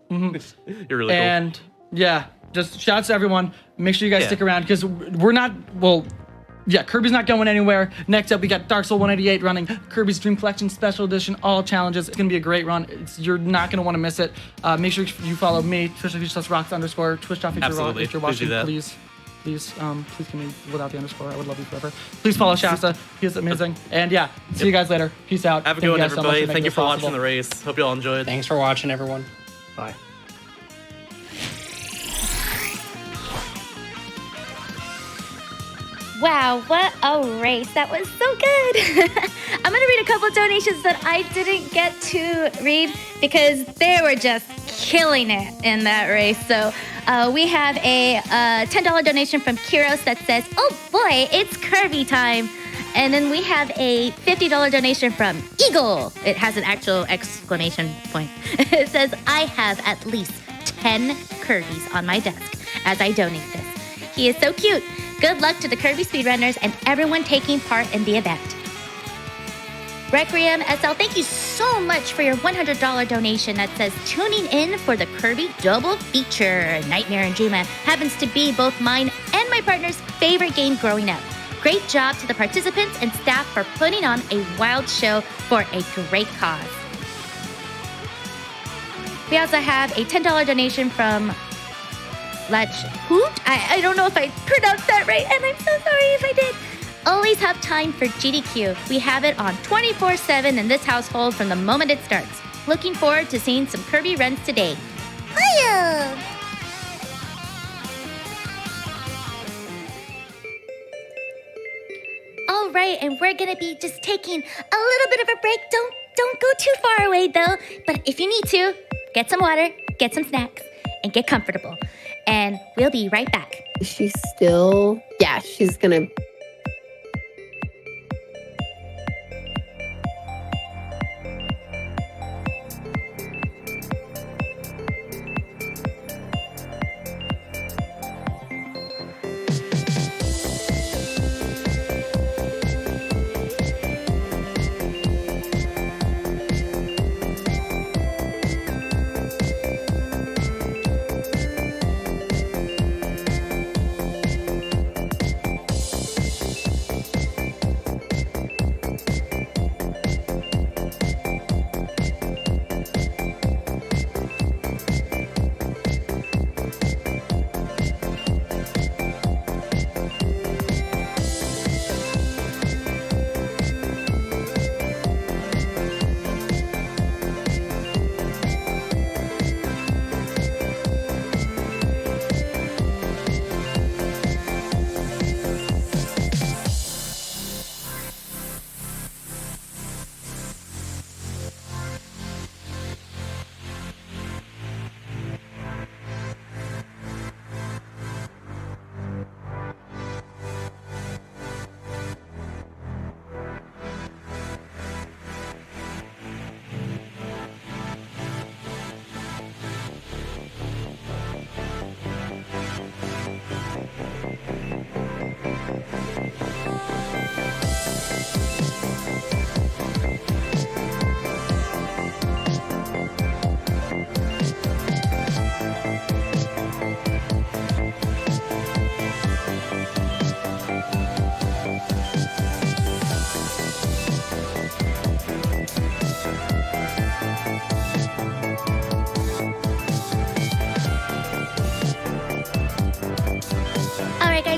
You're really cool. And yeah, just shouts to everyone. Make sure you guys Yeah. stick around because we're not, Kirby's not going anywhere. Next up, we got Dark Soul 188 running Kirby's Dream Collection Special Edition, all challenges. It's going to be a great run. You're not going to want to miss it. Make sure you follow me, Twitch.rocks_, twitch.feature Absolutely. if you're Please do watching. that. Please give me without the underscore. I would love you forever. Please follow Shasta. He is amazing. And yeah, see you guys later. Peace out. Have a Thank good one, you guys so much everybody. making Thank you this for watching possible. the race. Hope you all enjoyed. Thanks for watching, everyone. Bye. Wow, what a race. That was so good. I'm going to read a couple donations that I didn't get to read because they were just killing it in that race. So we have a $10 donation from Kiros that says, oh boy, it's Kirby time. And then we have a $50 donation from Eagle. It has an actual exclamation point. It says, I have at least 10 Kirbys on my desk as I donate this. He is so cute. Good luck to the Kirby speedrunners and everyone taking part in the event. Requiem SL, thank you so much for your $100 donation that says tuning in for the Kirby double feature. Nightmare and Dreamland happens to be both mine and my partner's favorite game growing up. Great job to the participants and staff for putting on a wild show for a great cause. We also have a $10 donation from Lech Hoot. I don't know if I pronounced that right, and I'm so sorry if I did. Always have time for GDQ. We have it on 24/7 in this household from the moment it starts. Looking forward to seeing some Kirby runs today. Hiya! All right, and we're gonna be just taking a little bit of a break. Don't go too far away though. But if you need to, get some water, get some snacks, and get comfortable. And we'll be right back. She's still, she's gonna.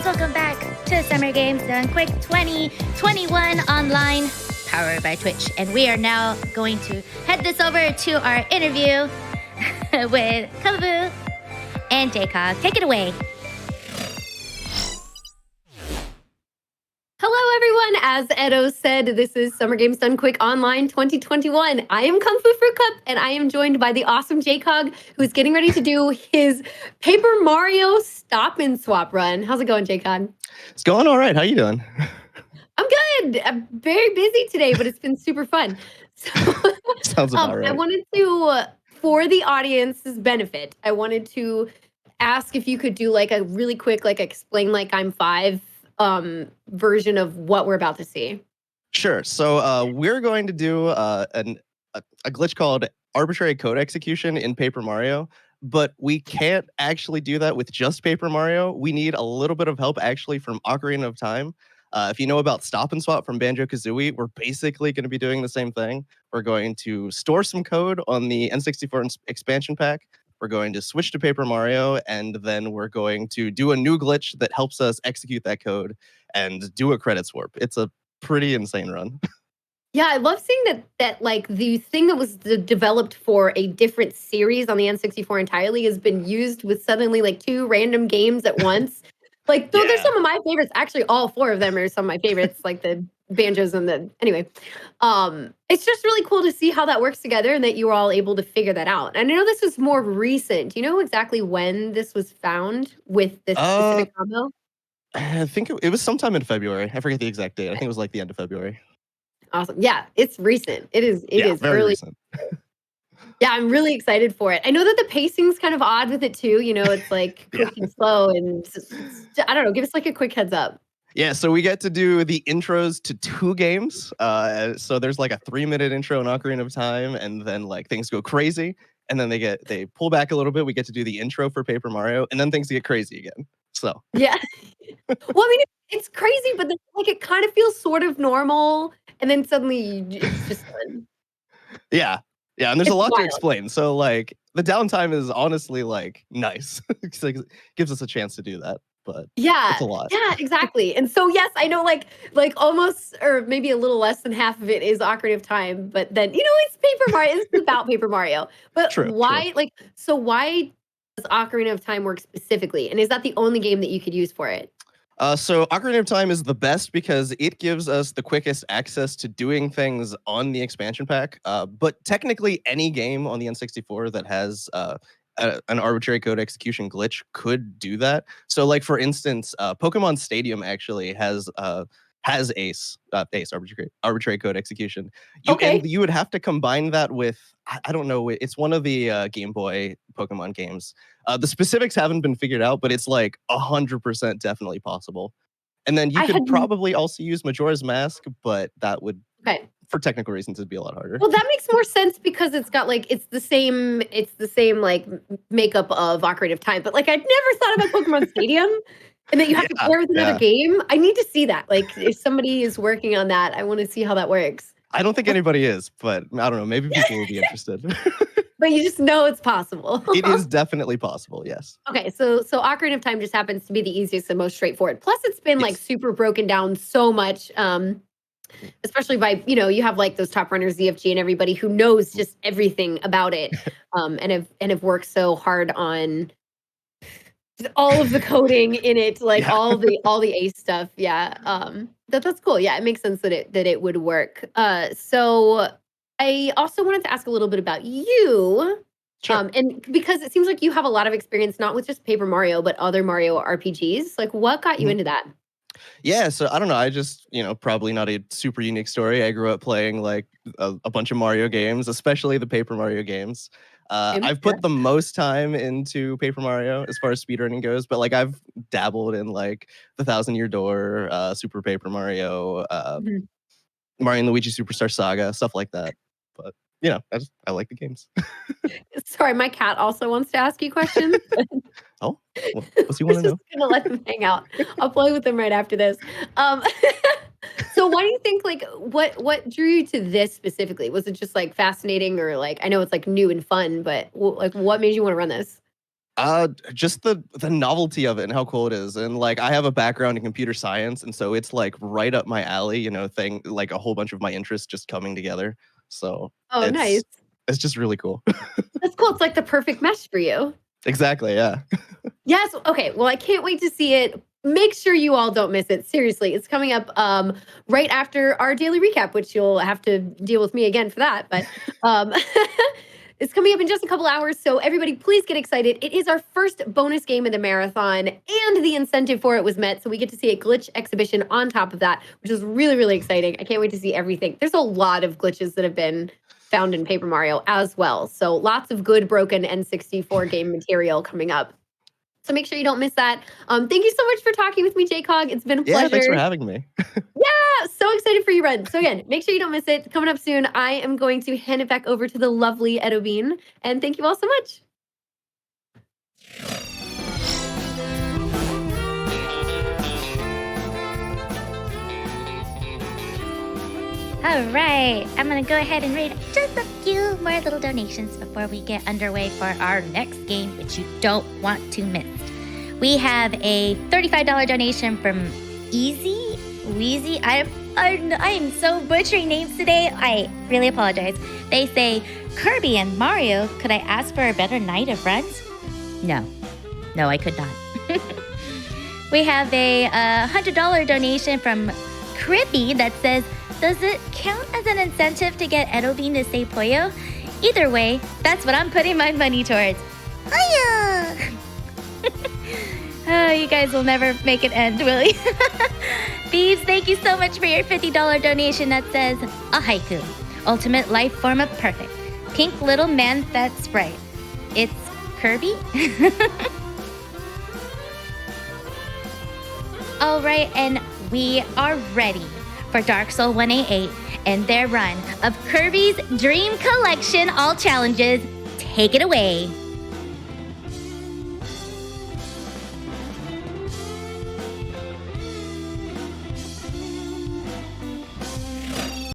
Welcome back to Summer Games Done Quick 2021 online, powered by Twitch. And we are now going to head this over to our interview with Kungfu and JCog. Take it away. Hello, everyone. As Edo said, this is Summer Games Done Quick Online 2021. I am kungfufruitcup, and I am joined by the awesome JCog, who's getting ready to do his Paper Mario Stop and Swap run. How's it going, JCog? It's going all right. How you doing? I'm good. I'm very busy today, but it's been super fun. So, Sounds about right. I wanted to, for the audience's benefit, I wanted to ask if you could do like a really quick, like explain like I'm 5 version of what we're about to see. Sure. So we're going to do a glitch called arbitrary code execution in Paper Mario, but we can't actually do that with just Paper Mario. We need a little bit of help actually from Ocarina of Time. If you know about Stop and Swap from Banjo-Kazooie, we're basically going to be doing the same thing. We're going to store some code on the N64 expansion pack. We're going to switch to Paper Mario, and then we're going to do a new glitch that helps us execute that code and do a credits warp. It's a pretty insane run. Yeah, I love seeing that like the thing that was developed for a different series on the N64 entirely has been used with suddenly like 2 random games at once. Like, those are Yeah. some of my favorites. Actually, all 4 of them are some of my favorites, like the banjos and the anyway. It's just really cool to see how that works together and that you were all able to figure that out. And I know this was more recent. Do you know exactly when this was found with this specific combo? I think it was sometime in February. I forget the exact date. I think it was like the end of February. Awesome. Yeah, it's recent. It is Very early. recent. Yeah, I'm really excited for it. I know that the pacing's kind of odd with it too. You know, it's like quick and slow, and I don't know. Give us like a quick heads up. Yeah, so we get to do the intros to 2 games. So there's like a 3-minute intro in Ocarina of Time, and then like things go crazy, and then they pull back a little bit. We get to do the intro for Paper Mario, and then things get crazy again. So Yeah. Well, I mean, it's crazy, but then, like it kind of feels sort of normal, and then suddenly it's just fun. yeah, and there's a It's lot to wild. explain. So like the downtime is honestly like nice. It's like, it gives us a chance to do that, but Yeah. it's a lot. Yeah, exactly. And so yes, I know like almost or maybe a little less than half of it is Ocarina of Time, but then it's Paper Mario. It's about Paper Mario. But True. why why does Ocarina of Time work specifically? And is that the only game that you could use for it? So Ocarina of Time is the best because it gives us the quickest access to doing things on the expansion pack. But technically, any game on the N64 that has an arbitrary code execution glitch could do that. So, like for instance, Pokemon Stadium actually has ACE arbitrary code execution. And you would have to combine that with I don't know. It's one of the Game Boy Pokemon games. The specifics haven't been figured out, but it's like 100% definitely possible. And then you could probably also use Majora's Mask, but that would, for technical reasons, it'd be a lot harder. Well, that makes more sense because it's got like it's the same like makeup of Ocarina of Time. But like I'd never thought about Pokemon Stadium, and that you have to pair with another game. I need to see that. Like if somebody is working on that, I want to see how that works. I don't think anybody is, but I don't know. Maybe people will be interested. But you just know it's possible. It is definitely possible, yes. Okay, so Ocarina of Time just happens to be the easiest and most straightforward. Plus, it's been like super broken down so much, especially by you have like those top runners, ZFG, and everybody who knows just everything about it, and have worked so hard on all of the coding in it, like all the ACE stuff. Yeah, that's cool. Yeah, it makes sense that it would work. So I also wanted to ask a little bit about you. Sure. And because it seems like you have a lot of experience, not with just Paper Mario, but other Mario RPGs. Like, what got you into that? Yeah, so I don't know. I just, probably not a super unique story. I grew up playing like a bunch of Mario games, especially the Paper Mario games. I've put the most time into Paper Mario as far as speedrunning goes, but like I've dabbled in like the 1,000-Year Door, Super Paper Mario, Mario and Luigi Superstar Saga, stuff like that. But I like the games. Sorry, my cat also wants to ask you questions. Oh, what's he want to know? I'm just gonna let him hang out. I'll play with him right after this. So why do you think like what drew you to this specifically? Was it just like fascinating or like I know it's like new and fun, but like what made you want to run this? Just the novelty of it and how cool it is. And like I have a background in computer science, and so it's like right up my alley, thing like a whole bunch of my interests just coming together. So nice. It's just really cool. That's cool. It's like the perfect mesh for you. Exactly, yeah. Yes. Okay. Well, I can't wait to see it. Make sure you all don't miss it. Seriously, it's coming up right after our daily recap, which you'll have to deal with me again for that. But it's coming up in just a couple hours. So everybody, please get excited. It is our first bonus game of the marathon, and the incentive for it was met. So we get to see a glitch exhibition on top of that, which is really, really exciting. I can't wait to see everything. There's a lot of glitches that have been found in Paper Mario as well. So lots of good broken N64 game material coming up. So make sure you don't miss that. Thank you so much for talking with me, JCog. It's been a pleasure. Yeah, thanks for having me. Yeah, so excited for you, Red. So again, make sure you don't miss it. Coming up soon, I am going to hand it back over to the lovely Edobean. And thank you all so much. All right, I'm gonna go ahead and read just a few more little donations before we get underway for our next game, which you don't want to miss. We have a $35 donation from Easy Wheezy. I am so butchering names today. I really apologize. They say, Kirby and Mario, could I ask for a better night of runs? No, I could not. We have a $100 donation from Kirby that says, does it count as an incentive to get Edobean to say Pollo? Either way, that's what I'm putting my money towards. Pollo! Oh, you guys will never make it end, will you? Thieves, thank you so much for your $50 donation that says, a haiku. Ultimate life form of perfect. Pink little man that's right. It's Kirby? All right, and we are ready for Dark Soul 188 and their run of Kirby's Dream Collection All Challenges. Take it away.